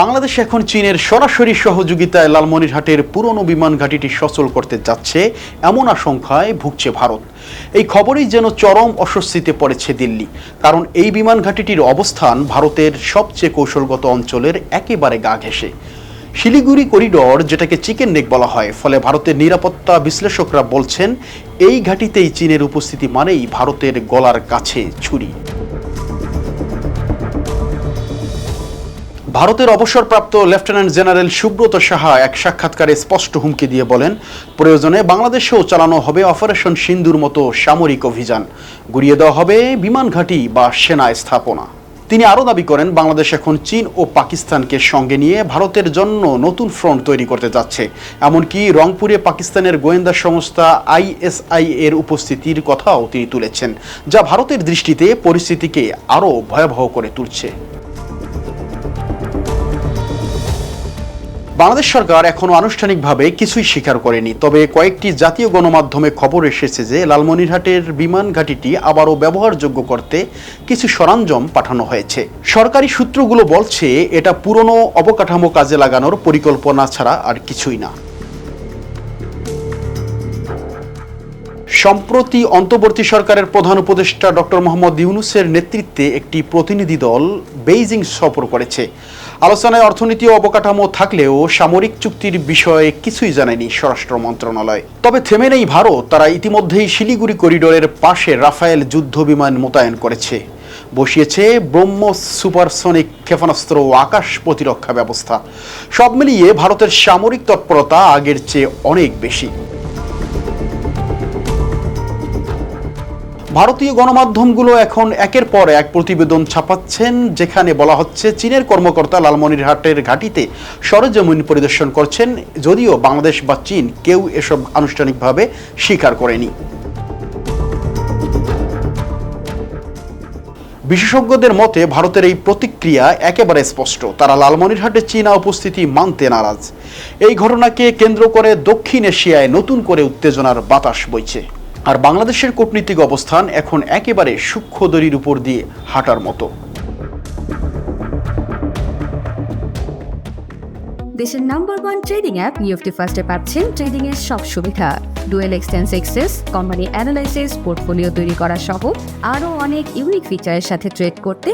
বাংলাদেশ এখন চীনের সরাসরি সহযোগিতায় লালমনিরহাটের পুরনো বিমান ঘাঁটিটি সচল করতে যাচ্ছে এমন আশঙ্কায় ভুগছে ভারত। এই খবরেই যেন চরম অস্বস্তিতে পড়েছে দিল্লি, কারণ এই বিমান ঘাঁটিটির অবস্থান ভারতের সবচেয়ে কৌশলগত অঞ্চলের একেবারে গা ঘেঁষে। শিলিগুড়ি করিডর, যেটাকে চিকেন নেক বলা হয়, ফলে ভারতের নিরাপত্তা বিশ্লেষকরা বলছেন এই ঘাঁটিতেই চীনের উপস্থিতি মানেই ভারতের গলার কাছে ছুরি। ভারতের অবসরপ্রাপ্ত লেফটেন্যান্ট জেনারেল সুব্রত সাহা এক সাক্ষাৎকারে স্পষ্ট হুমকি দিয়ে বলেন, প্রয়োজনে বাংলাদেশেও চালানো হবে অপারেশন সিন্দুর মতো সামরিক অভিযান, গুড়িয়ে দেওয়া হবে বিমান ঘাঁটি বা সেনা স্থাপনা। তিনি আরও দাবি করেন, বাংলাদেশ এখন চীন ও পাকিস্তানকে সঙ্গে নিয়ে ভারতের জন্য নতুন ফ্রন্ট তৈরি করতে যাচ্ছে। এমনকি রংপুরে পাকিস্তানের গোয়েন্দা সংস্থা ISI এর উপস্থিতির কথাও তিনি তুলেছেন, যা ভারতের দৃষ্টিতে পরিস্থিতিকে আরও ভয়াবহ করে তুলছে। বাংলাদেশ সরকার এখনো আনুষ্ঠানিকভাবে কিছুই স্বীকার করেনি, তবে কয়েকটি জাতীয় গণমাধ্যমে খবর এসেছে যে লালমনিরহাটের বিমান ঘাঁটিটি আবারও ব্যবহারযোগ্য করতে কিছু সরঞ্জাম পাঠানো হয়েছে। সরকারি সূত্রগুলো বলছে এটা পুরনো অবকাঠামো কাজে লাগানোর পরিকল্পনা ছাড়া আর কিছুই না। সম্প্রতি অন্তর্বর্তী সরকারের প্রধান উপদেষ্টা ডক্টর মোহাম্মদ ইউনূসের নেতৃত্বে একটি প্রতিনিধি দল বেইজিং সফর করেছে। আলোচনায় অর্থনীতি ও অবকাঠামো থাকলেও সামরিক চুক্তির বিষয়ে কিছুই জানায়নি স্বরাষ্ট্র মন্ত্রণালয়। তবে থেমে নেই ভারত, তারা ইতিমধ্যেই শিলিগুড়ি করিডোরের পাশে রাফায়েল যুদ্ধ বিমান মোতায়েন করেছে, বসিয়েছে ব্রহ্মোস সুপারসনিক ক্ষেপণাস্ত্র ও আকাশ প্রতিরক্ষা ব্যবস্থা। সব মিলিয়ে ভারতের সামরিক তৎপরতা আগের চেয়ে অনেক বেশি। ভারতীয় গণমাধ্যমগুলো এখন একের পর এক প্রতিবেদন ছাপাচ্ছেন, যেখানে বলা হচ্ছে চীনের কর্মকর্তা লালমনিরহাটের ঘাঁটিতে সরেজমিন পরিদর্শন করছেন, যদিও বাংলাদেশ বা চীন কেউ এসব আনুষ্ঠানিকভাবে স্বীকার করেনি। বিশেষজ্ঞদের মতে ভারতের এই প্রতিক্রিয়া একেবারে স্পষ্ট, তারা লালমনিরহাটে চীনা উপস্থিতি মানতে নারাজ। এই ঘটনাকে কেন্দ্র করে দক্ষিণ এশিয়ায় নতুন করে উত্তেজনার বাতাস বইছে, আর বাংলাদেশের কূটনীতিক অবস্থান এখন একেবারে সূক্ষ্ম দড়ির উপর দিয়ে হাঁটার মতো। দেশের নাম্বার 1 ট্রেডিং অ্যাপ নিফটি ফার্স্টে পাচ্ছেন ট্রেডিং এর সব সুবিধা, dual এক্সটেন্স access, company analysis, portfolio তৈরি করা সহ আরও অনেক ইউনিক ফিচারের সাথে ট্রেড করতে